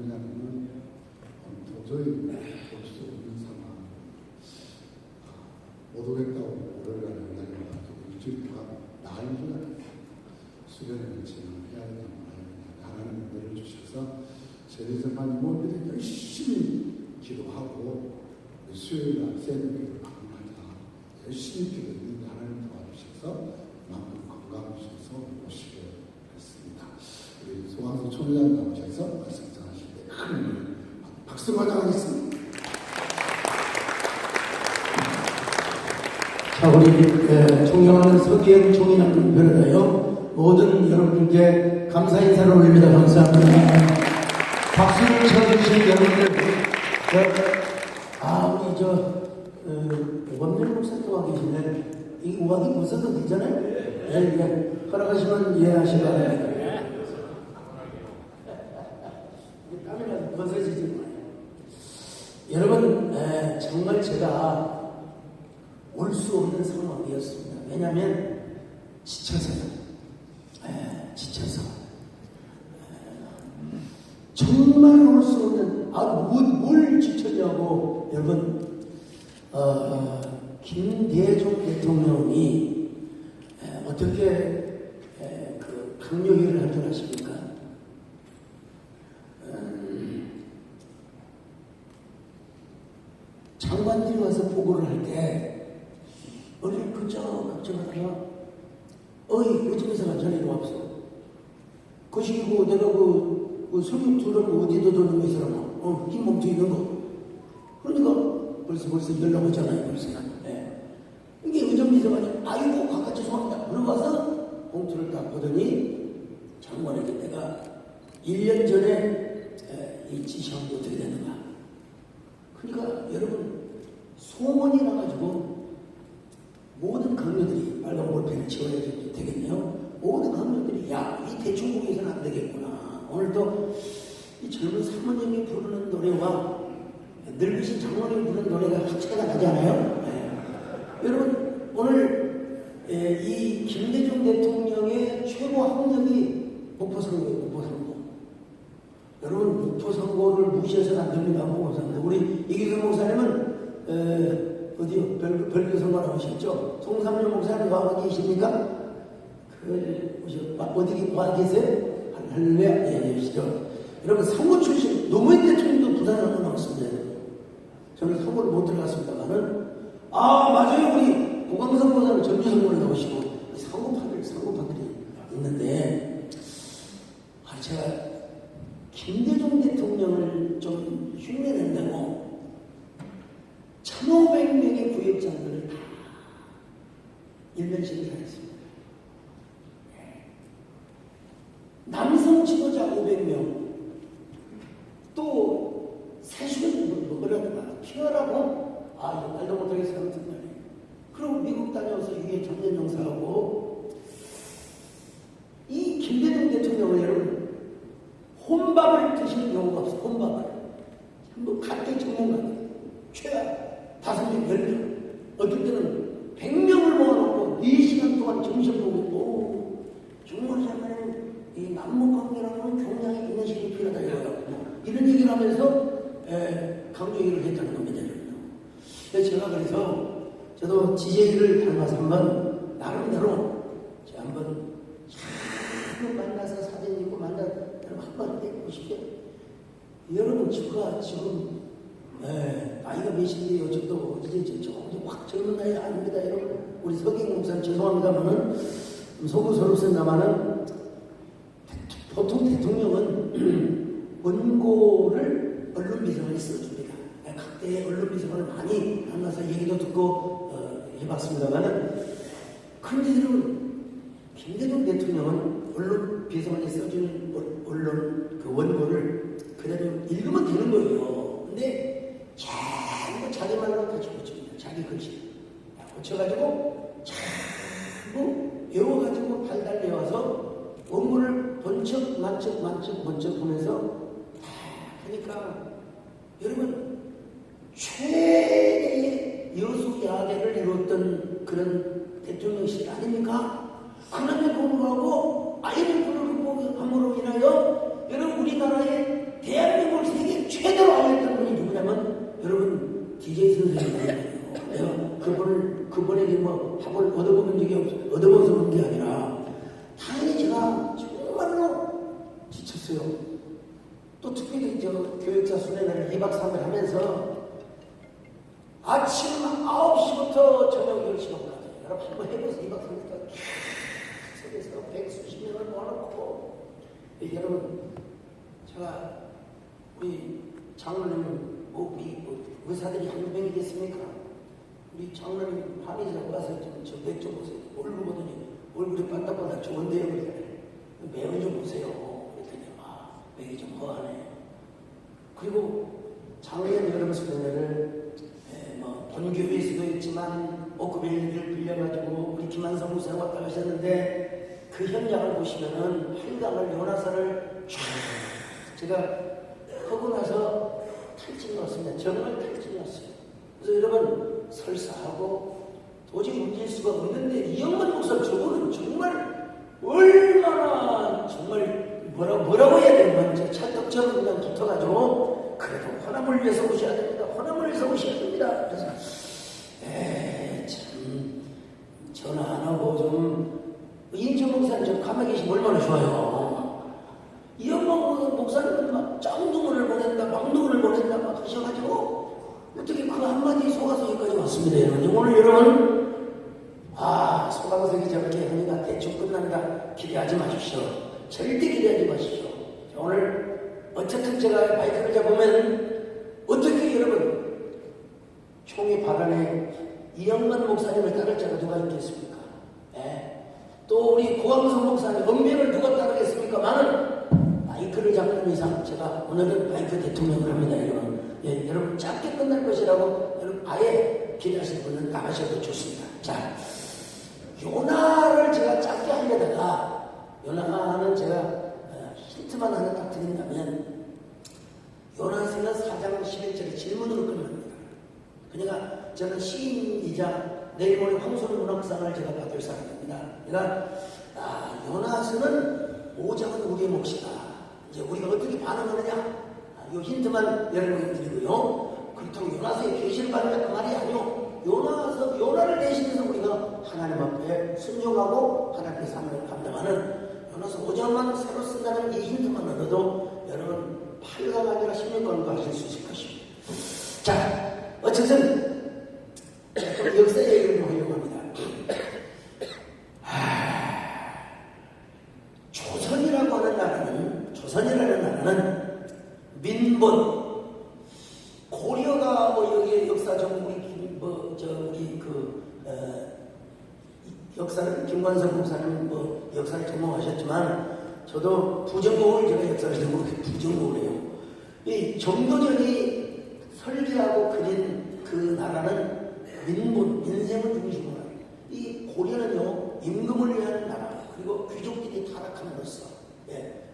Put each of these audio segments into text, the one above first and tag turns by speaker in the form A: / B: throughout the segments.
A: 왜냐하면 도저히 볼 수 없는 상황. 못 오겠다고 오래가는 날이 와가지고 일주일 동안 나흘이나 수련회를 진행해야 된다고 하나님 은혜를 주셔서 저희 정말 모두들 열심히 기도하고 수요일날 새벽기도 방문하자 열심히 기도했는데 하나님 도와주셔서 만큼 건강 주셔서 오시게 됐습니다. 우리 소방서 총회장 나오셔서 말씀 전하실 때 큰 박수 환영하겠습니다.
B: 자, 우리 존경하는 서기현 총회장님 변호사요, 모든 여러분께 감사 인사를 올립니다. 감사합니다. 박수를 쳐주신 여러분들, 우리 원면 목사님 와 계시네. 이 우악이 벗어도 괜찮아요? 네. 허락하시면 이해하시기 바랍니다. 땀이라도 벗어지지 마요. 여러분, 정말 제가 올 수 없는 상황이었습니다. 왜냐하면 지쳐서요. 지쳐서. 정말 올 수 없는, 뭘 지쳤냐고, 여러분, 김대중 대통령이 어떻게 그 강요일을 할 줄 아십니까? 장관들이 와서 보고를 할 때, 우리 그저 걱정하다가 요즘에서가 전에 왔어. 그 시기고 내가 그 성육 두르고 어디도 두르고 이 사람아, 흰 몸뚱이 있는 거. 그러니까 벌써 연락 오잖아요, 벌써. 이게 의정비서관이 아이고 각각 죄송합니다. 그러고 와서 봉투를 딱 보더니 장관에게 내가 1년 전에 이 지시한 게 어떻게 되는가. 그러니까 여러분, 소문이 나가지고 모든 강요들이 빨간 볼펜을 지워야 되겠네요. 모든 강요들이 이 대충국에서는 안 되겠구나. 오늘도 이 젊은 사모님이 부르는 노래와 늙으신 장모님이 부르는 노래가 합체가 나잖아요. 여러분, 오늘 이 김대중 대통령의 최고 학력이 목포선거예요. 목포선거. 여러분, 목포선거를 무시해서는 안 됩니다. 목포선거. 우리 이기성 목사님은 어디요? 별교선거 나오셨죠? 송삼열 목사님 와 계십니까? 어디 와 계세요? 할렐루야. 예, 계시죠? 여러분, 선거 출신 노무현 대통령도 부산으로 나왔습니다. 저는 선거를 못 들어갔습니다만은, 맞아요. 우리 고강성 목사님 전주선거를 나오시고 선거파들이 있는데, 제가 김대중 대통령을 좀 흉내낸다고 1,500명의 구역장들을 다 일면식을 하였습니다. 남성 지도자 500명, 또 사실은 뭐라고 피하라고, 이거 말도 못하겠어요. 아무튼 말이에요. 그리고 미국 다녀와서 유해 청년용사하고, 이 김대중 대통령을 여러분, 혼밥을 드시는 경우가 없어. 혼밥을 뭐 각기 전문가 최악 5명, 10명, 어떨 때는 100명을 모아놓고 4시간 동안 점심 먹고, 정말 이 남북관계라는 경량의 인내식이 필요하다 이런 얘기를 하면서 강조를 했다는 겁니다. 제가 저도 지제이를 닮아서 한번 나름대로 제가 한번 만나서 사진 찍고 여러분 한번 해보고 싶게. 여러분, 제가 지금 나이가 몇인데요? 저도 이제 확 젊은 나이 아닙니다. 여러분, 우리 서기영 목사님 죄송합니다만은 속으서럽습니다만은 보통 대통령은 원고를 언론비서관이 써줍니다. 각대의 언론비서관을 많이 만나서 얘기도 듣고 해봤습니다만은, 그런데 여러분, 김대중 대통령은 언론비서관이 써준 언론 그 원고를 그대로 읽으면 되는 거예요. 근데 전부 자기 말로 다시 고칩니다. 자기 글씨 고쳐가지고 전부 외워가지고 달달려와서 원고를 번쩍 만쩍 보면서 하니까, 여러분, 최대의 여수야대를 이루었던 그런 대통령실 아닙니까? 그럼에도 불구하고 아이들 불을 극복함으로 인하여 여러분, 우리나라의 대한민국을 저 교육자 수련회를 2박 3일 하면서 아침 9시부터 저녁 10시까지 여러분 한번 해보세요. 2박 3일 동안 속에서 백수십 명을 모아놓고 여러분 제가 우리 장로님 우리 의사들이 한 명이겠습니까? 우리 장로님 한의사 와서 저맥좀 보세요. 얼굴 보더니 얼굴이 반짝반짝 좋은데요. 맥을 좀 보세요. 그랬더니 맥이 좀 허하네. 그리고 작년 여름 수련회를 본교회에서도 있지만 옥구빌리를 빌려가지고 우리 김한성 목사가 왔다 가셨는데 그 현장을 보시면은 한강을 요나사를 쫙 제가 하고 나서 탈진이 왔습니다. 정말 탈진이 왔어요. 그래서 여러분 설사하고 도저히 움직일 수가 없는데 이영만 목사 저거는 정말 얼마나 정말 뭐라고 해야 되는 찰떡처럼 그냥 붙어가지고 그래도 호남을 위해서 오셔야 됩니다. 호남을 위해서 오셔야 됩니다. 그래서 참 전화 안 하고 좀 인천 목사님 좀 가만히 계시면 얼마나 좋아요. 이영만 목사님은 막 짱둥을 보낸다 막둥을 보낸다 막 하셔가지고 어떻게 그 한마디 속아서 여기까지 왔습니다. 여러분 오늘 여러분 소강석이 저렇게 하니까 대충 끝난다 기대하지 마십시오. 절대 기대하지 마십시오. 오늘 어쨌든 제가 마이크를 잡으면 어떻게 여러분 총회 발언에 이영만 목사님을 따를 자가 누가 있겠습니까? 또 우리 고광석 목사님 언변을 누가 따르겠습니까? 많은 마이크를 잡는 이상 제가 오늘은 마이크 대통령을 합니다. 여러분 여러분 짧게 끝날 것이라고 여러분 아예 기대하시는 분은 나가셔도 좋습니다. 자 요나를 제가 짧게 하려다가 요나는 제가 힌트만 하나 딱 드린다면 요나서는 4장 11절에 질문으로 끝납니다. 그러니까 저는 시인이자 내일 모레 황소를 문학상을 제가 받을 사람입니다. 그러니까 요나서는 5장은 우리의 몫이다. 이제 우리가 어떻게 반응하느냐 이 힌트만 여러분에게 드리고요. 그렇다고 요나서의 계시를 받는다 그 말이 아니요. 요나를 대신해서 우리가 하나님 앞에 순종하고 하나님의 사명을 감당하는 요나서 5장만 새로 쓴다는 이 힌트만 얻어도 여러분 8강 아니라 16강도 하실 수 있을 것입니다. 자, 어쨌든 역사 얘기를 좀 하려고 합니다. 조선이라는 나라는 민본 고려가 여기에 역사 전문이 역사를 김관석 목사님 역사를 전공하셨지만 저도 부정공을 제가 역사를 전공해서 부정공을 해요. 이 정도전이 설계하고 그린 그 나라는 민본 민생을 중심으로 이 고려는요 임금을 위한 나라 그리고 귀족들이 타락함으로써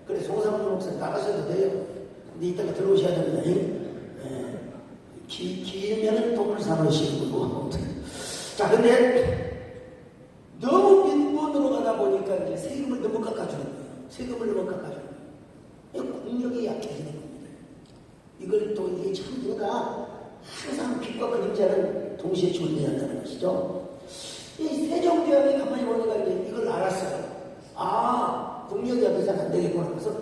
B: 그래 송상훈 목사님 나가셔도 돼요. 근데 이따가 들어오셔야 됩니다. 길면은 돈을 사놓으시는 거고. 자, 근데 너무 민본으로 가다 보니까 이제 세금을 너무 깎아주는 거예요. 세금을 너무 깎아주는 거예요. 국력이 약해지는 겁니다. 이걸 또 이게 참 우리가 항상 빛과 그림자는 동시에 존재한다는 것이죠. 이 세종대왕이 가만히 보니까 이제 이걸 알았어요. 국력이 약해서는 안 되겠구나. 그래서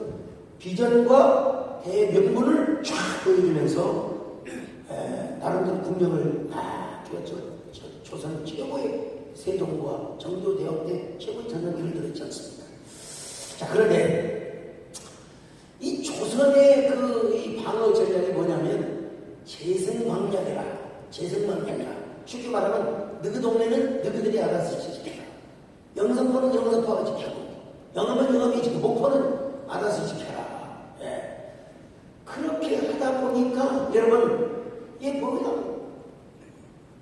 B: 비전과 대명분을 쫙 보여주면서 나름대로 국력을 조선 최고의 세종과 정조대왕 때 최고의 전성기를 들었지 않습니까? 자, 그런데 이 조선의 이 방어 전략이 뭐냐면 재생왕량이라 쉽게 말하면 너희 동네는 너희들이 알아서 지켜라. 영등포는 영등포가 지키고 영암은 영암이 지키고 목포는 알아서 지켜라. 그렇게 하다 보니까 여러분 이게 뭐냐면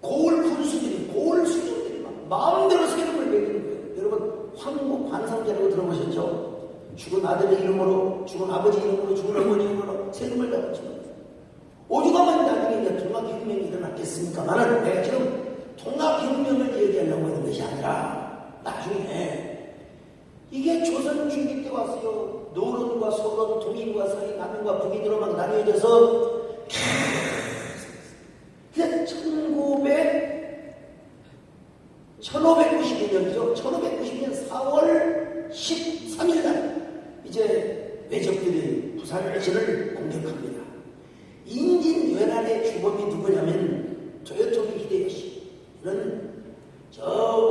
B: 고을 수준들이 막 마음대로 세금을 매기는 거예요. 여러분 황국 관상제라고 들어보셨죠? 죽은 아들의 이름으로 죽은 아버지 이름으로 죽은 어머니 이름으로 세금을 다 붙이는 거예요. 오죽하면 나중에 이제 통합혁명이 일어났겠습니까만은 내가 지금 통합혁명을 얘기하려고 하는 것이 아니라 나중에 이게 조선 중기 때 왔어요. 노론과 소론, 동인과 서인, 남인과 북인으로 막 나뉘어져서 그래서 1592년이죠. 1592년 4월 13일 날 이제 외적들이 부산시를 공격합니다. 인진 외란의 주범이 누구냐면 도요토미 히데요시는 저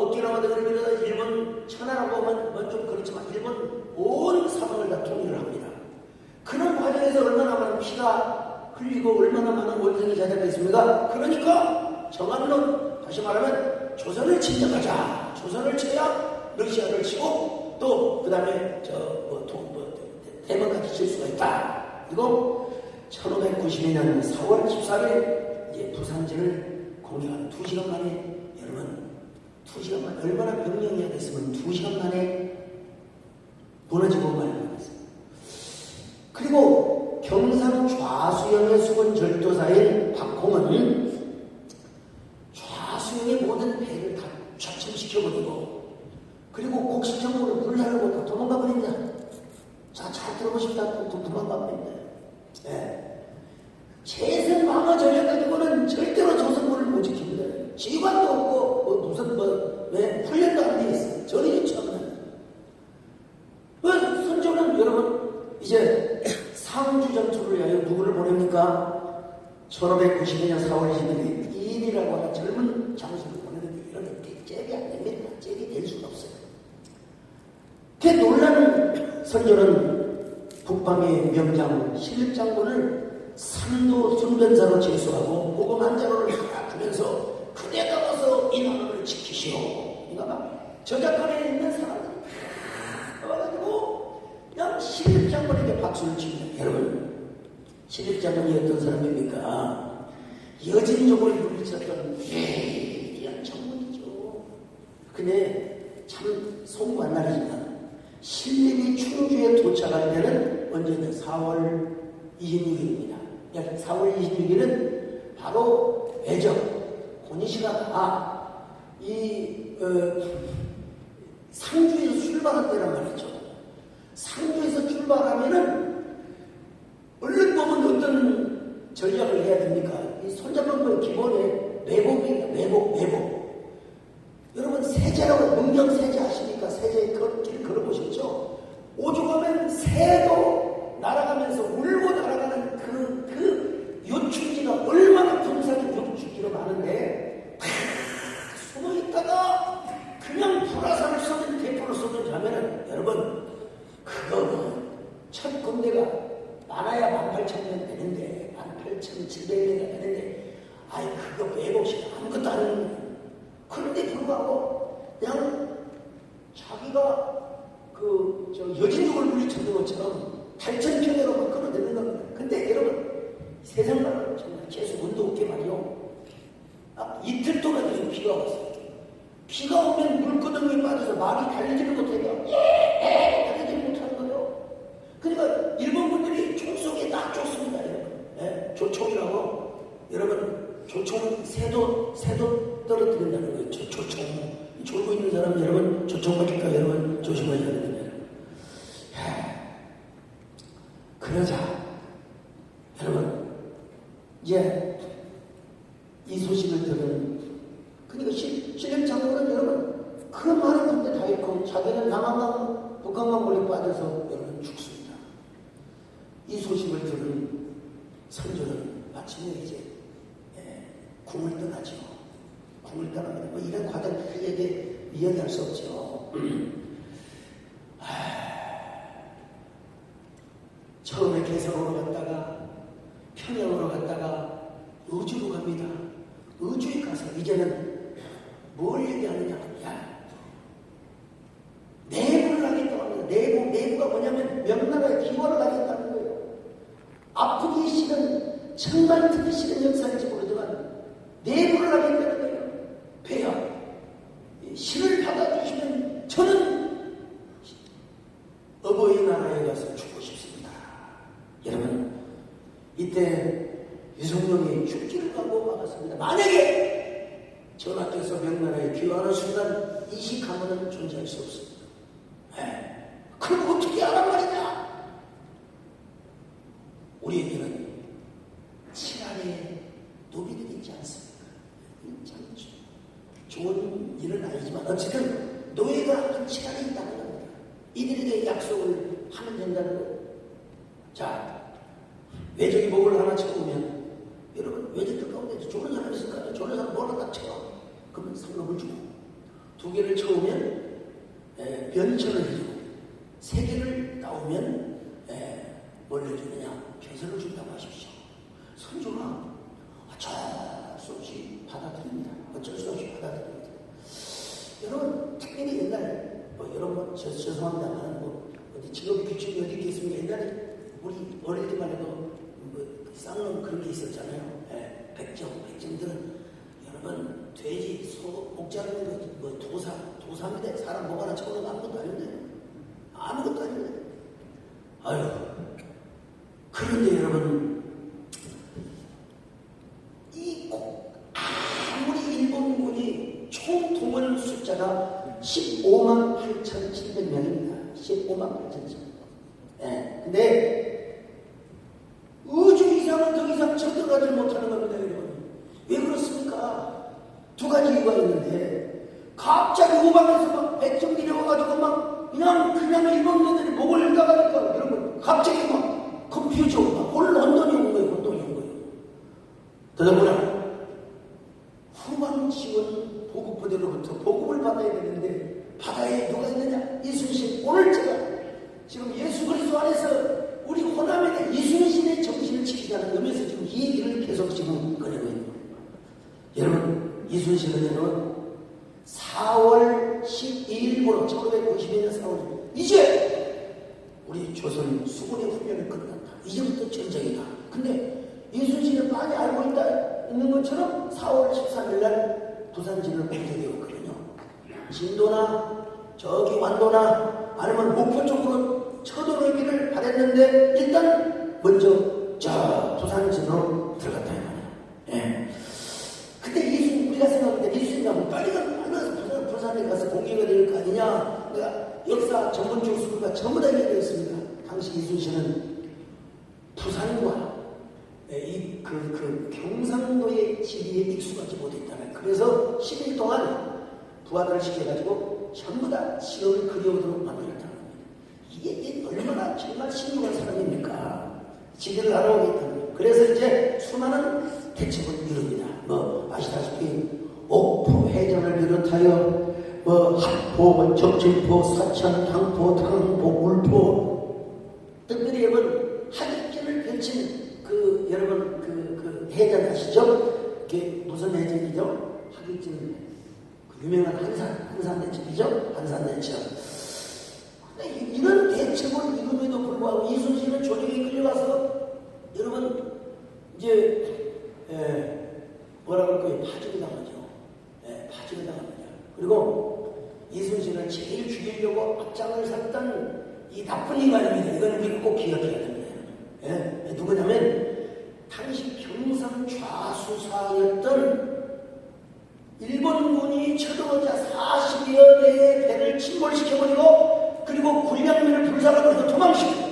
B: 오키나와 등을 일본 천하라고 하면 좀 그렇지만 일본 온 사방을 다 통일을 합니다. 그런 과정에서 얼마나 많은 피가 흘리고 얼마나 많은 원성이 자작됐습니까? 그러니까 정한론, 다시 말하면 조선을 침략하자. 조선을 쳐야 러시아를 치고 또 그 다음에 대만까지 칠 수가 있다. 그리고 1592년 4월 14일 이제 부산지를 공격한 2시간 만에, 여러분 2시간 만에 얼마나 병력이 됐으면 2시간 만에 무너지고 말았습니다. 그리고 경상 좌수영의 수군 절도사인 박홍은 좌수영의 모든 배를 다 좌천시켜버리고, 그리고 곡식정보를 불나르고 다 도망가 버립니다. 자, 잘 들어보십니다. 또 도망가 버립니다. 예. 재선 방어 전략 가지고는 절대로 조선군을 못 지킵니다. 지휘관도 없고, 무슨 훈련도 안 돼 있어요. 저리 처음은. 선조는 여러분, 이제 상주 전투를 위하여 누구를 보냅니까? 1592년 4월 20일 이인이라고 하는 젊은 장수를 보내는데, 이런 게 잽이 안 됩니다. 잽이 될 수가 없어요. 그 놀라는 선조는 북방의 명장 신립장군을 삼도 순변사로 제수하고 보금 한 자루를 하나 주면서 그대가 와서 이 나라를 지키시오. 그러니까 저작권에 있는 사람들이 다 와가지고 그냥 신립장군에게 박수를 칩니다. 여러분, 신립장군이 어떤 사람입니까? 여진족을 물리쳤던 위대한 장군이죠. 근데 참 송구한 날이지만 신림이 충주에 도착할 때는 언제는 4월 26일입니다. 4월 26일은 바로 외적 고니시가가 상주에서 출발할 때란 말이죠. 상주에서 출발하면은 얼른 보면 어떤 전략을 해야 됩니까? 이 손잡은 기본에 매복입니다. 매복. 여러분, 세제라고 문경세제 아십니까? 세제 길 걸어보셨죠? 오죽하면 새도 날아가면서 울고 날아가는 그 요충지가 얼마나 분산이 요충지로 많은데 숨어있다가 그냥 불화살을 쏘든 대포를 쏘든 하면은 여러분, 그거는 첫 군대가 많아야 18,000명 되는데 18,700명이 되는데 그거 매복식 아무것도 안 하는 거예요. 그런데 불구하고 그냥 자기가 여진족을 물리쳤는 것처럼 8,000평으로만 끌어들는 겁니다. 근데 여러분, 세상만 정말 계속 운도 없게 말이요. 이틀 동안 계속 비가 왔어요. 비가 오면 물구덩이에 빠져서 말이 달리지를 못해요. 달리지를 못하는 거예요. 그러니까 일본 분들이 총 속에 딱 쫓습니다. 여러분. 조총이라고. 여러분, 조총 새도 떨어뜨린다는 거예요. 조총. 졸고 있는 사람 여러분, 조총 맞을까 여러분 조심하셔야 됩니다. 그러자 여러분, 이제 이 소식을 들은, 그러니까 신림장군은 여러분 그 많은 군대 다 잃고 자기는 남한강 북한강 물에 빠져서 여러분 죽습니다. 이 소식을 들은 선조는 마침내 이제 궁을 떠나죠. 궁을 떠납니다. 이런 과정 크게 이야기할 수 없죠. 처음에 개성으로 갔다가 평양으로 갔다가 의주로 갑니다. 의주에 가서 이제는 뭘 얘기하느냐? 내부를 하겠다고 합니다. 내부가 뭐냐면 명나라의 기원을 하겠다는 거예요. 아프기 싫은, 정말 듣기 싫은 역사인지 모르지만 내부를 하겠다는 거예요. 폐하, 신을 받아주시면 저는 어버이 나라에 가서 죽고 싶습니다. 여러분, 이때 유성룡이 죽기를 각오 막았습니다. 만약에 전하께서 명나라에 귀환하는 순간 이 가문은 존재할 수 없습니다. 그럼 어떻게 하란 말이냐? 우리에게는 칠안에 노비들이 있지 않습니까? 참 좋은 일은 아니지만 어쨌든 노예가 한 칠안에 있다는 겁니다. 이들에게 약속을 하면 된다는 거예요. 자, 외적이 목을 하나 쳐보면, 여러분, 외적들 가운데 좋은 사람 있을까요? 좋은 사람 뭐 하나 딱 쳐. 그러면 상금을 주고, 2개를 쳐오면, 변천을 해주고, 3개를 나오면, 뭘 해주느냐? 변선을 준다고 하십시오. 선조가 어쩔 수 없이 받아들입니다. 어쩔 수 없이 받아들입니다. 여러분, 특별히 옛날, 여러분, 죄송합니다만, 어디 직업이 규칙이 어디 있겠습니까? 옛날에 우리 어릴 때만 해도 쌍놈 그런 게 있었잖아요. 백정들은 여러분, 돼지, 소, 목자르는 도사인데 사람 목 하나 쳐놓으면 아무것도 아닌데. 아무것도 아닌데. 아유. 그런데 여러분, 아무리 일본군이 총 동원 숫자가 15만 8,700명입니다. 15만 8,700명. 근데 우주 이상은 더 이상 쳐들어가지 못하는 겁니다, 여러분. 왜 그렇습니까? 2가지 이유가 있는데, 갑자기 우방에서 막 백정들이 와가지고 막 그냥 일본인들이 목을 읽어가니까 여러분, 갑자기 막 컴퓨터, 혼돈이 온 거예요, 혼돈이 온 거예요. 그러나 후방 지원 보급부대로부터 보급을 받아야 되는데, 바다에 누가 있느냐? 이순신. 오늘 제가 지금 예수 그리스도 안에서 우리 호남에게 이순신의 정신을 지키자는 의미에서 지금 이 얘기를 계속 지금 꺼내고 있는 거예요. 여러분, 이순신은 여러분 4월 12일부로 1992년 4월 이제 우리 조선 수군의 훈련이 끝난다. 이제부터 전쟁이다. 근데 이순신은 많이 알고 있는 것처럼 4월 13일 날 부산진을 공격되었거든요. 진도나 저기 완도나 아니면 목포 쪽으로 쳐들어오기를 바랬는데 일단 먼저 저 부산진으로 들어갔다 이거예요. 근데 우리가 생각할 때 이순신이 빨리 가서 부산에 가서 공격이 될 거 아니냐. 내가 역사 전문 교수가 전부 다 얘기했습니다. 당시 이순신은 부산과 그 경상도의 지리에 익숙하지 못했다는. 그래서 10일 동안 부하들을 시켜가지고 전부 다 지역을 그리워도록 만들었다는 겁니다. 이게 얼마나 정말 신중한 사람입니까? 지리를 알아오겠다는 거예요. 그래서 이제 수많은 대책을 이룹니다. 아시다시피 옥포 해전을 비롯하여 합포, 적진포, 사천, 당포, 울포, 특별히 여러분 하객진을 펼친 여러분 그 해전 아시죠? 그게 무슨 해전이죠? 하객진, 유명한 한산대첩이죠? 한산대첩. 근데 이런 대책을 이rum에도 불구하고 이순신은 조직에 끌려가서 여러분 이제 뭐라 그럴까요? 파직이 당하죠. 파직이 당합니다. 그리고 이순신을 제일 죽이려고 앞장을 섰던 이 나쁜 인간입니다. 이거는 우리가 꼭 기억해야 됩니다. 누구냐면 당시 경상 좌수사였던 일본군이 쳐들어오자 40여 대의 배를 침몰시켜버리고 그리고 군량면을 불살라버리고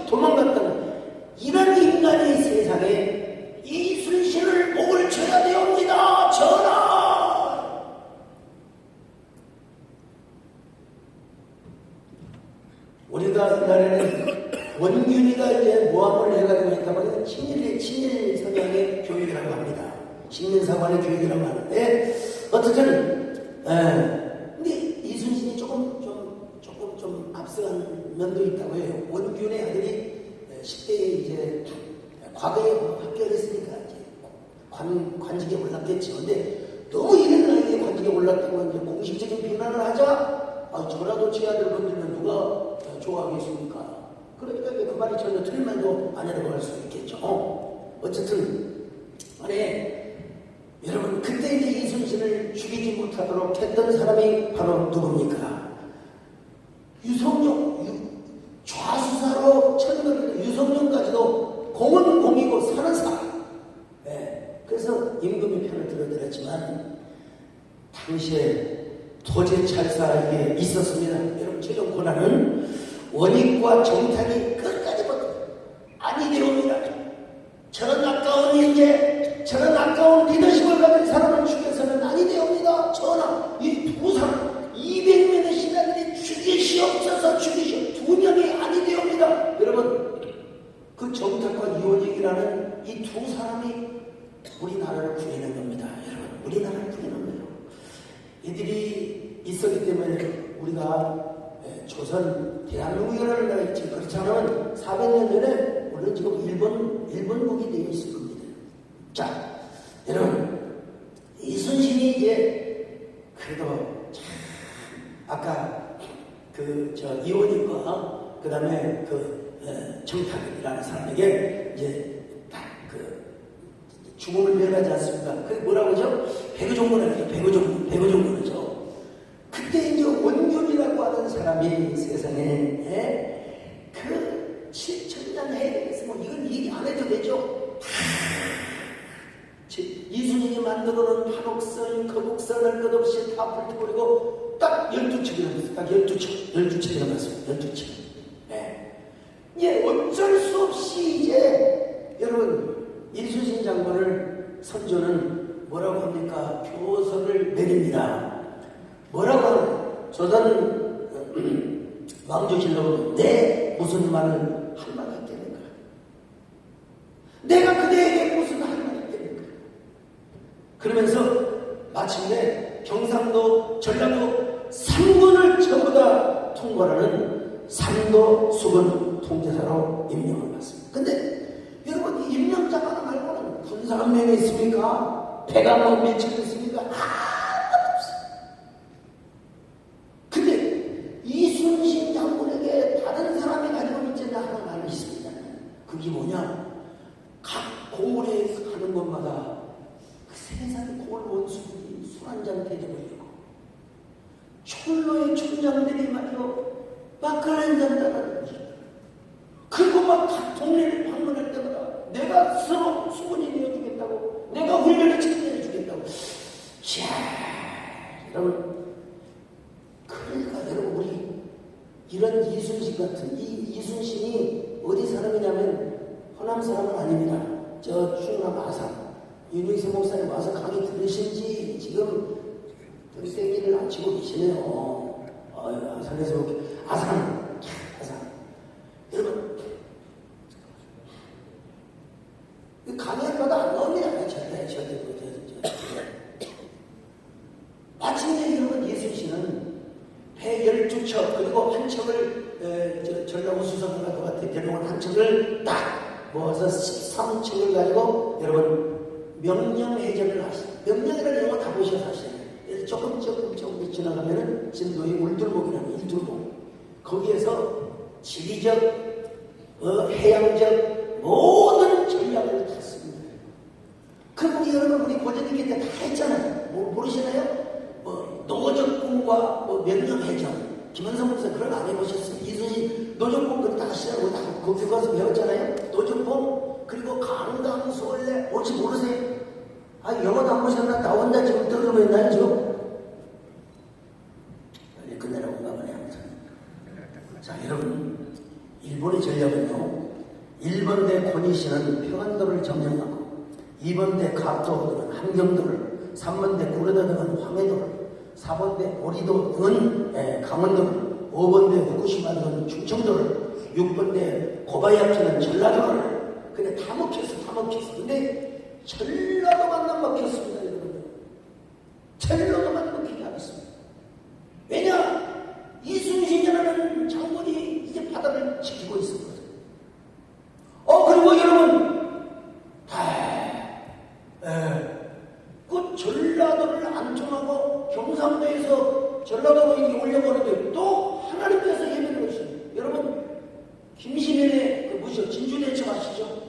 B: 도망갔던 이런 인간이 세상에 이순신을 목을 쳐야 되옵니다. 전하! 우리가 옛날에는 원균이가 이제 모함을 해가지고 했다고 친일 성향의 교육이라고 합니다. 식민사관의 교육이라고 하는데 어쨌든 근데 이순신이 조금 앞서간 면도 있다고 해요. 원균의 아들이 10대에 이제 과거에 합격했으니까 이제 관직에 올랐겠죠. 근데 너무 이른 나이에 관직에 올랐다고 이제 공식적인 비난을 하자 저라도 제 아들 건들면 누가 좋아하겠습니까? 그러니까 그 말이 전혀 틀린 말도 아니라고 할 수 있겠죠. 어쨌든 여러분 그때 이제 이순신을 죽이지 못하도록 했던 사람이 바로 누굽니까? 유성룡 좌수사로 천거를 유성룡까지도 공은 공이고 사는 사람. 그래서 임금의 편을 들어드렸지만 당시에 도제찰사에게 있었습니다. 여러분 최종 고난은 원익과 정탁이 끝까지 버텨. 아니 되옵니다. 저런 아까운 인재, 저런 아까운 리더십을 가진 사람을 죽여서는 아니 되옵니다. 전하, 이 두 사람 200명의 신하들이 죽이시옵소서. 2명이 아니 되옵니다. 여러분 그 정탁 이 두 사람이 우리나라를 구해낸 겁니다. 여러분, 우리나라를 구해낸 거예요. 이들이 있었기 때문에 우리가 조선 대한민국이라는 나라가 있지. 그렇지 않으면 400년 전에 우리는 지금 일본국이 되어 있을 겁니다. 자, 여러분, 이순신이 이제 그래도 참 아까 이원익과 그 다음에 정탁이라는 사람에게 이제 딱 죽음을 면하지 않습니까? 그게 뭐라고 하죠? 배구종군이죠. 배구종군이죠. 그때 이제 원균이라고 하는 사람이 세상에 그 7천년 해에서 뭐 이건 얘기 안 해도 되죠. 이순신이 만들어놓은 판옥선, 거북선을 끝없이 다 불태버리고 딱 12척이 남았어요. 딱 12척이 남았어요. 12척. 네. 이제 어쩔 수 없이 이제 여러분 이순신 장군을 선조는 뭐라고 합니까? 교서를 내립니다. 뭐라고 하는 조선 왕조실록은 내 무슨 말을 할 말이 있겠는가? 내가 그대에게 무슨 할 말이 있겠는가? 그러면서 마침내 경상도, 전라도 3군을 전부 다 통과하는 삼도 수군 통제사로 임명을 받습니다. 근데 여러분 이 임명장 하나 말고는 군사 한 명이 있습니까? 배가 뭐 며칠 있습니까? 아무것도 없어요. 근데 이순신 장군에게 다른 사람이 가지고 있지 않나 하는 말이 있습니다. 그게 뭐냐? 각 고을에 가는 곳마다 그 세상의 고을 원수들이 술 한잔 대접하려고 철로의 촌장들이 말이요 막걸리 한잔 따라는 거죠. 그리고 막 각 동네를 방문할 때마다 내가 서로 수군이 되어주겠다고 내가 훈련을 책임져주겠다고. 이야 여러분, 그러니까 여러분 우리 이런 이순신 같은 이순신이 어디 사람이냐면 호남 사람은 아닙니다. 저 충남 아산 윤익세 목사님 와서 강의 들으신지 지금 들새끼를 안 치고 계시네요. 아산에서 아산 여러분 강의할 마다 안 나옵니다. 절대 마침내 여러분 이순신은 배 12척 그리고 한 척을 전라도 수석과 같은 대동원 한 척을 딱 모아서 13척을 가지고 여러분 명령해전을 하시죠. 명령이라는 영어 다 보셔서 하시잖아요. 그래서 조금 지나가면은 진도의 울들목이라는 울들목 거기에서 지리적 해양적 모든 전략을 탔습니다. 그럼 여러분 우리 고전이기 때 다 했잖아요. 모르시나요? 노적군과 명령해전 김원성 목사 그런 거 안 해보셨어요? 이순신 노적군 그거 다 하시라고 다 거기 가서 배웠잖아요. 노적군 그리고 강강수월래 혹시 모르세요? 영어도 안 보셨나? 나 혼자 지금 떠들고 있나요 지금? 빨리 끝내라고 가보네 아무튼. 자 여러분 일본의 전략은요 1번대 고니시는 평안도를 점령하고 2번대 가토 등은 함경도를 3번대 구레다 등은 황해도를 4번대 오리도 등은 강원도를 5번대 후쿠시마 등은 충청도를 6번대 고바야키는 전라도를 근데 다 먹혔어. 근데 전라도만 안 먹혔습니다 여러분. 전라도만 먹히지 않았습니다. 왜냐? 이순신이라는 장군이 이제 바다를 지키고 있었거든요. 그리고 여러분 그 전라도를 안 통하고 경상도에서 전라도로 이렇게 올려보는데 또 하나님께서 해내는 것이 여러분 김시민의 진주대첩 아시죠?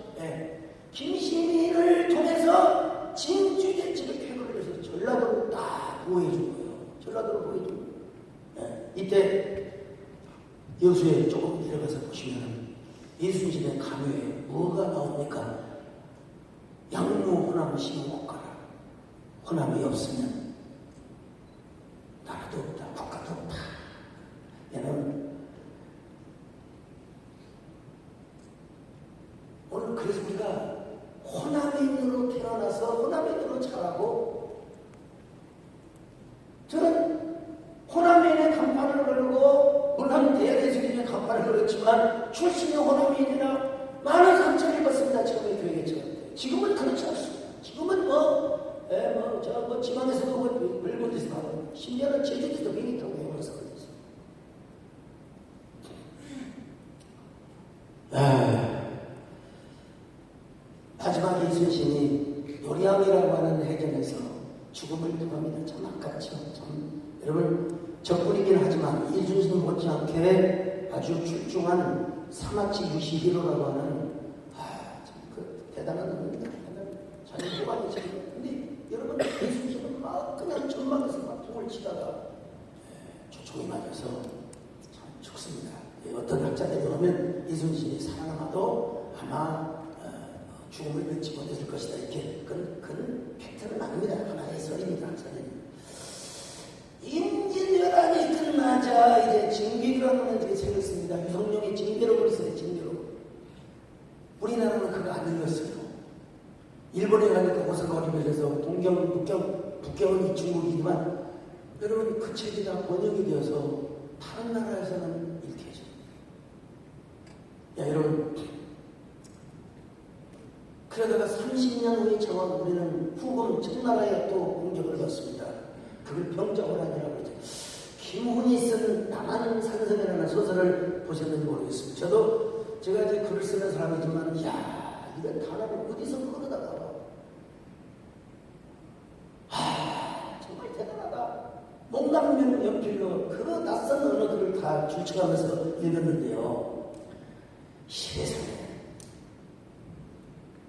B: 김시민을 통해서 진주대첩을 쾌거를 해서 전라도를 딱 보호해준 거예요. 전라도를 보호해준 거예요. 이때 여수에 조금 내려가서 보시면 이순신의 감회에 뭐가 나옵니까? 양무 호남 시민국가라. 호남이 없으면 나라도 없다. 국가도 없다. 얘는 오늘 그래서 우리가 호남인으로 태어나서 호남인으로 자라고 저는 호남인의 간판을 걸고 물론 대대적인 간판을 걸었지만 출신이 호남인이나 많은 상처를 입었습니다. 처음에 교회에 처음 지금은 그렇지 않습니다. 지금은 지방에서도 별곳 데서 가고, 심지어는 제주도에서 비행기 타고 여행을 하고 있어요. 마지막에 이순신이 요리함이라고 하는 해전에서 죽음을 통합니다. 참 아깝죠. 참, 여러분, 적군이긴 하지만 이순신 못지않게 아주 출중한 사마치 유시히로라고 하는 대단한 놈입니다. 자기 호감이 지금. 근데 여러분, 이순신은 막 그냥 전망에서 막 통을 치다가 초총이 맞아서 참 죽습니다. 어떤 학자들이 보면 이순신이 살아남아도 아마 죽음을 면치 못했을 것이다. 이렇게 그건 팩트는 아닙니다. 하나의 설입니다. 임진왜란이 끝나자 이제 징계라는 것들이 생겼습니다. 유성룡이 징계록을 써요. 징계록. 우리나라는 그거 안 읽었어요. 일본에 가니까 고사거리면서 북경은 중국이지만 여러분 그 책이 다 번역이 되어서 다른 나라에서는 읽혀져. 야 여러분, 그러다가 30년 후에 저와 우리는 후금 청나라에 또 공격을 받습니다. 그걸 병자호란이라고 그러죠. 김훈이 쓴 남한 산성이라는 소설을 보셨는지 모르겠습니다. 제가 이제 글을 쓰는 사람이지만, 이런 단어를 어디서 끌어다가 정말 대단하다. 목남용 연필로 그 낯선 언어들을 다 줄쳐가면서 읽었는데요. 시대상에.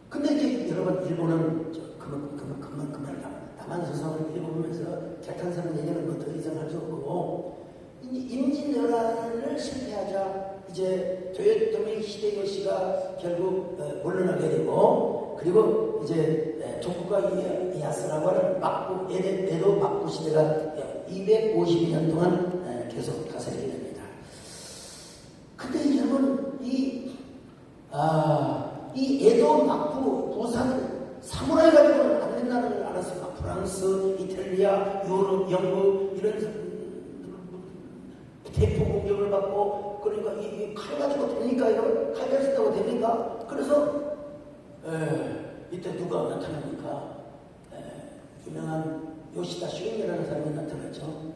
B: 근데 이제 여러분, 일본은 그만 남한 소설을 읽어보면서 개탄스러운 얘기는 뭐 더 이상 할 수 없고, 임진왜란을 실패하자 이제 도요토미 히데요시가 결국 물러나게 되고, 그리고 이제 토쿠가 이에야스라고 하는 에도 막부 시대가 252년 동안 계속 다스리게 됩니다. 근데 여러분, 이 에도 막부 부사는 사무라이 가지고는 안 된다는 걸 알았어요. 프랑스, 이탈리아, 유럽, 영국 이런 대포 공격을 받고, 그러니까 이 칼 가지고 됩니까? 이런 칼 가지고 있다고 됩니까? 그래서 이때 누가 나타납니까? 유명한 요시다 쇼인이라는 사람이 나타났죠.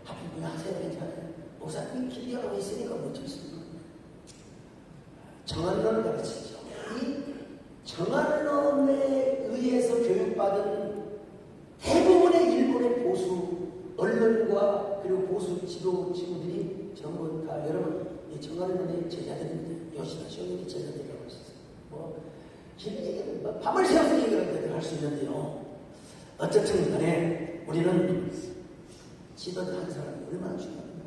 B: 하필 그냥 하세요. 괜찮아요. 목사님이 길리하고 있으니까 못 참습니다. 정한론을 가르치죠. 이 정한론에 의해서 교육받은 대부분의 일본의 보수 언론과 그리고 보수 지도층들이 전부 다 여러분 이 정한론의 제자들입니다. 요시다 쇼인의 제자들이라고 했어요. 긴 얘기는 밤을 새워서 얘기를 할 수 있는데요. 어쨌든 간에 우리는 지도자 한 사람이 얼마나 중요합니다.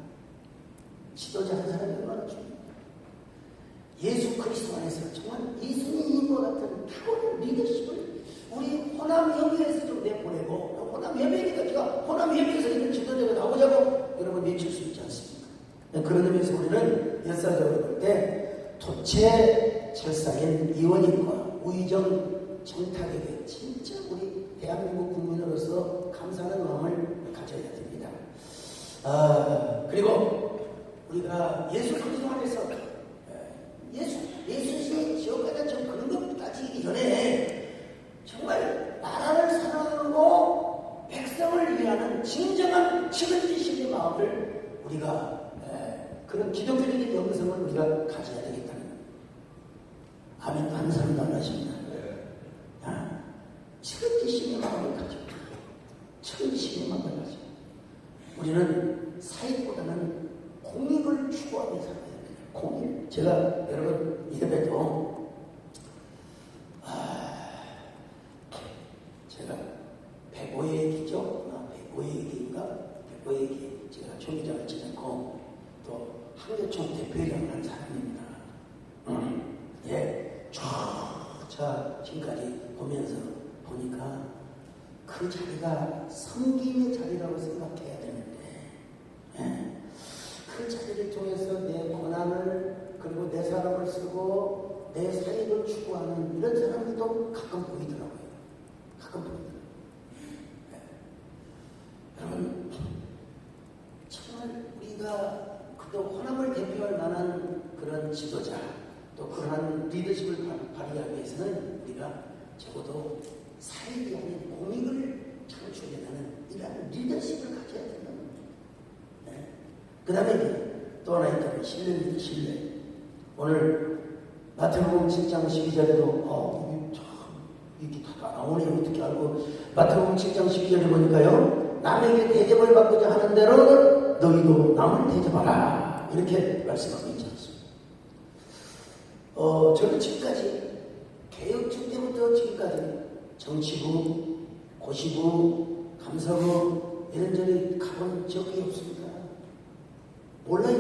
B: 지도자 한 사람이 얼마나 중요합니다. 예수 그리스도 안에서 정말 예수님과 같은 탁월한 리더십을 우리 호남협의회에서 좀 내보내고, 호남협의회니까 제가 호남협의회에서 이런 지도자가 나오자고 여러분 외칠 수 있지 않습니까? 그런 의미에서 우리는 역사적으로 볼 때 토체 철상인 이원익과 우의정 정탁에게 진짜 우리 대한민국 국민으로서 감사하는 마음을 가져야 됩니다. 그리고 우리가 예수 그리스도 안에서 예수님이 지옥에다 좀 그런 것 따지기 전에 정말 나라를 사랑하고 백성을 위하는 진정한 책임지심의 마음을 우리가 그런 기독교적인 영성을 우리가 가져야 되겠다는 겁니다. 아멘. 하는 사람도 안 하십니다. 책임지심의 마음을 가져. 책임지심의 마음을 가져. 우리는 사익보다는 공익을 추구하며 살아야 됩니다. 공익. 제가 여러분 이래봬도 제가 백오의 얘기죠. 백오의 얘기인가? 백오의 얘기 제가 총회장을 지냈고 또 한계총 대표회장을 한 사람입니다. 자 지금까지 보면서 보니까 그 자리가 섬김의 자리라고 생각해야 되는데, 그 자리를 통해서 내 권한을 그리고 내 사람을 쓰고 내 사익을 추구하는 이런 사람들도 가끔 보이더라고요. 가끔 보이더라고요. 여러분 정말 우리가 또 호남을 대표할 만한 그런 지도자 또 그러한 리더십을 발휘하기 위해서는 우리가 앞으로도 사익이 아닌 공익을 창출해내는 이러한 리더십을 가져야 된다는 거예요. 네. 그 다음에 또 하나 있다면 신뢰입니다. 신뢰. 오늘 마태복음 7장 12절에도 이게 다 나오네요. 어떻게 알고. 마태복음 7장 12절에 보니까요, 남에게 대접을 받고자 하는 대로 너희도 남을 대접하라, 이렇게 말씀하고 있지 않습니까? 저는 지금까지 개혁주 때부터 지금까지 정치부, 고시부, 감사부 이런저런 가본 적이 없습니다. 몰라요.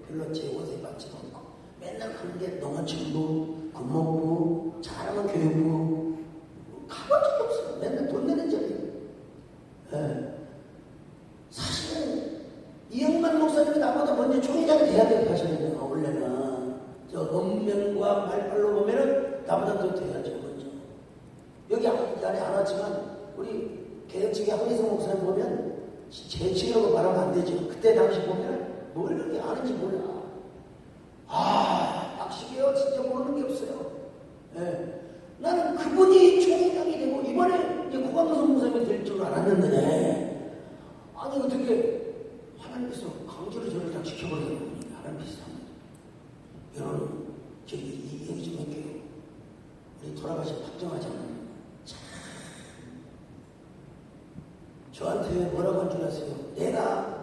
B: 별로 제 옷에 맞지도 않고 맨날 가는 게 농어촌부, 군목부, 잘하면 교육부, 가본 적이 없어요. 맨날 돈 내는 적이에요. 네. 사실은 이영만 목사님이 나보다 먼저 총회장이 돼야 되고 하시는데요. 원래는 저 언명과 말빨로 보면은 나보다 더 돼야죠. 먼저. 여기 안에 안 왔지만 우리 개혁측의 황희성 목사님 보면 제 친구라고 말하면 안 되죠. 그때 당시 보면 뭘 그렇게 아는지 몰라. 박식이요, 진짜 모르는 게 없어요. 네. 나는 그분이 총회장이 되고 이번에 이제 고광성 목사님이 될 줄 알았는데, 아니 어떻게 하나님께서 강제로 저를 다 지켜버리는 겁니까? 하나님께서. 여러분, 저기 이 얘기 좀 할게요. 우리 돌아가신 박정하잖아요. 참, 저한테 뭐라고 한 줄 아세요? 내가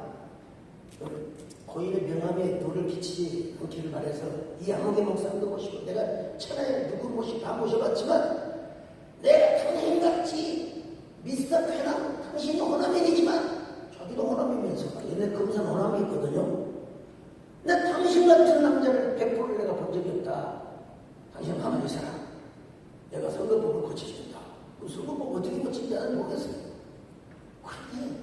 B: 고인의 명함에 눈을 비치지 않기를 바래서 이 양옥의 목사님도 모시고 내가 천하에 누구 다 모셔봤지만 내가 당신같이 미스터 페남, 당신이 호남인이지만 자기도 호남이면서 얘네 금산 호남이 있거든요. 근데 당신 같은 남자를 100% 내가 본 적이 없다. 당신 가만히 있어라. 내가 선거법을 고쳐준다. 그 선거법 어떻게 고친지 나는 모르겠어요. 그런데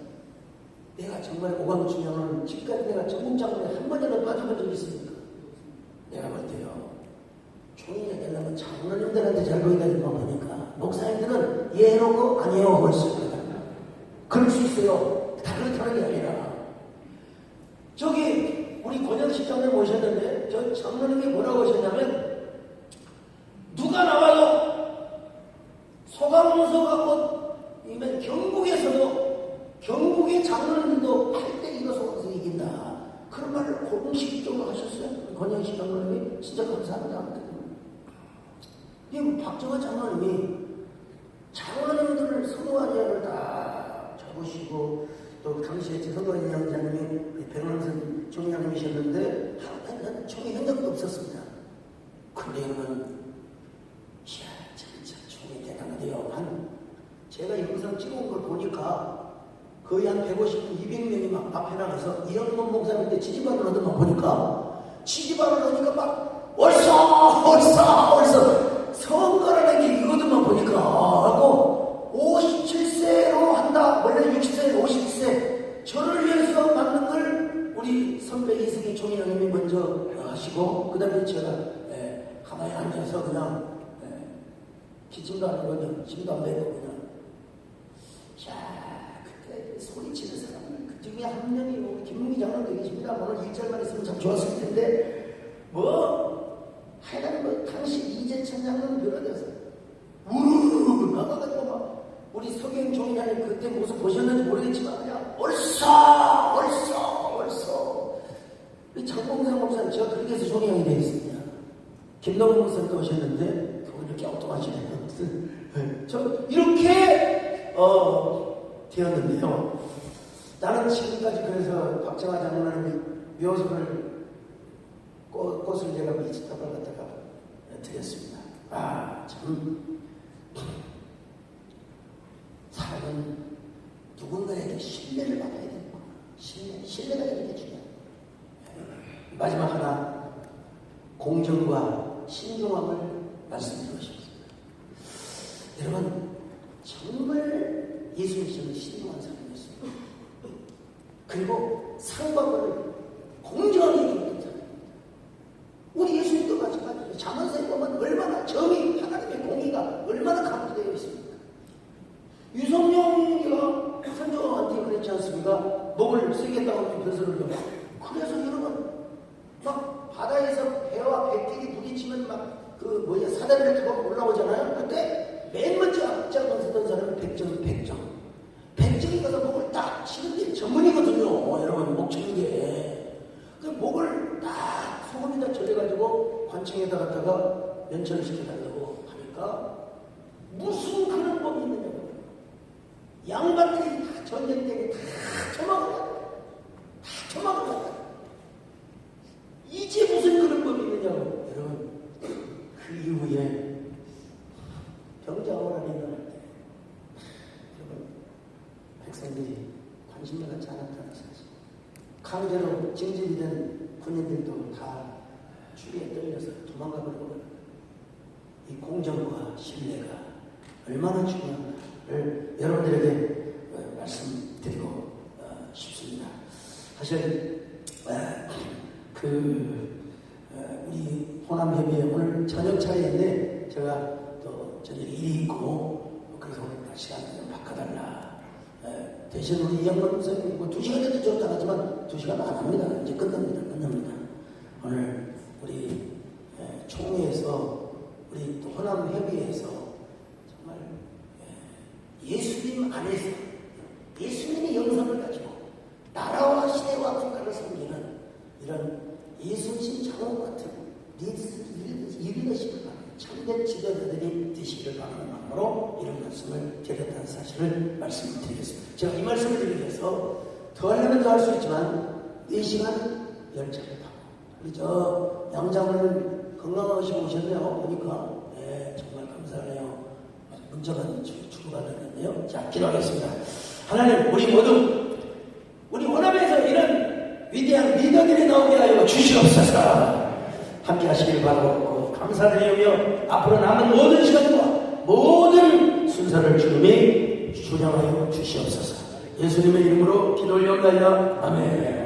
B: 내가 정말 오광주명을 지금까지 내가 전국장군에 한 번이라도 빠져본 적이 있습니까? 내가 볼 때요, 총회장 되려면 장로님들한테 잘 보인다는 거 보니까 목사님들은 예 해놓고 아니에요 하고 있을 거다. 그럴 수 있어요. 다 그렇다는 게 아니라 저기 우리 권영식장님 오셨는데 저 장로님이 뭐라고 하셨냐면, 누가 나와도 소강문서하고 이면 경북의 장로님들도 8대2로 소강서 이긴다. 그런 말을 공식적으로 하셨어요. 권영식 장로님이 진짜 감사합니다. 이 박정화 장로님이 장로님들을 선거관리를 다 잡으시고, 또 당시에 선거위원장님이 백왕선 총장님이셨는데 난 총회 한 적도 없었습니다. 근데 여러분, 이야, 진짜 총회 대단하대요. 제가 영상 찍어온 걸 보니까 거의 한 150분, 200명이 막 앞에 나가서 이영문 목사님한테 지지발을 하더만 보니까, 지지발을 하니까 막 얼싸 선거라는 게 이거들만 보니까 하고 57세로 한다. 원래 60세, 50세 저를 위해서 만든 걸 우리 선배 이승희 총회장님이 먼저 하시고, 그 다음에 제가 가만히 앉아서 그냥 기침도 안 하거든요. 침도 안 내고 그냥. 자, 그때 소리치는 사람은 그 중에 한 명이 김문기 장로도 계십니다. 오늘 1절만 있으면 참 좋았을 텐데, 하여간 당시 이재천 장로는 비롯해서 우르르 나가가지고 막 우리 서경 총회장님 그때 모습 보셨는지 모르겠지만 그냥 얼싸 우리 장봉상 목사님, 제가 그렇게 해서 총회장이 되어 있습니다. 김동훈 목사님도 오셨는데 그분 이렇게 엉뚱하시네요. 저 이렇게 되었는데요. 나는 지금까지 그래서 박정화 장로님의 묘석을 꽃을 내가 미치다가 갖다가 드렸습니다. 참 사람은 누군가에게 신뢰를 받아야 되는구나. 신뢰가 이렇게 중요해요. 마지막 하나, 공정과 신중함을 말씀드리고 싶습니다. 여러분, 정말 예수님은 신중한 사람이었습니다. 그리고 상박을 공정하게 줬던 사람. 우리 예수님도 마찬가지예요. 잠언서에 보면 얼마나 정의, 하나님의 공의가 얼마나 강조되어 있습니까? 유성룡이가 선조한테 그랬지 않습니까? 목을 쓰겠다고 변설을 해요. 그래서 여러분, 막 바다에서 배와 백길이 부딪히면 막 사다리를 타고 올라오잖아요. 그때 5,000개. 그 목을 딱 소금에다 절여가지고 관청에다 갖다가 면천을 시켜달라고 하니까 무슨 그런 법이 있느냐고. 양반들이 다 전쟁 때문에 다 처먹으라. 이제 무슨 그런 법이 있느냐고. 여러분, 그 이후에 병자호란이 일어날 때 여러분, 백성들이 관심을 갖지 않았다는 사실. 강제로 징집이 된 군인들도 다 추리에 떨려서 도망가 버리고, 이 공정과 신뢰가 얼마나 중요한가를 여러분들에게 말씀드리고 싶습니다. 사실 우리 호남협의회 오늘 저녁 차례인데 제가 또 저녁에 일이 있고 그래서 오늘 시간을 좀 바꿔달라. 대신 우리 이양만 선생님 2시간 정도 줬다 하지만 2시간 안 합니다. 이제 끝납니다. 오늘 우리 총회에서 우리 또 호남협의회에서 정말 예수님 안에서 예수님의 영성을 가지고 나라와 시대와 국가를 섬기는 이런 예수님 장호 같은 리더십을 받는 참된 지도자들이 되시기를 바라는 마음으로 이런 말씀을 드렸다는 사실을 말씀드리겠습니다. 제가 이 말씀을 드리기 위해서 더 하려면 더 할 수 있지만 4시간 열차를 타고 우리 저 양장을 건강하시고 오셨네요. 보니까 네, 정말 감사하네요. 문자가 주고받았는데요. 자, 기도하겠습니다. 하나님, 우리 모두 우리 호남에서 이런 위대한 리더들이 나오게 하여 주시옵소서. 함께 하시길 바라고 감사드리며 앞으로 남은 모든 시간과 모든 순서를 주님이 주장하여 주시옵소서. 예수님의 이름으로 기도 올려가요. 아멘.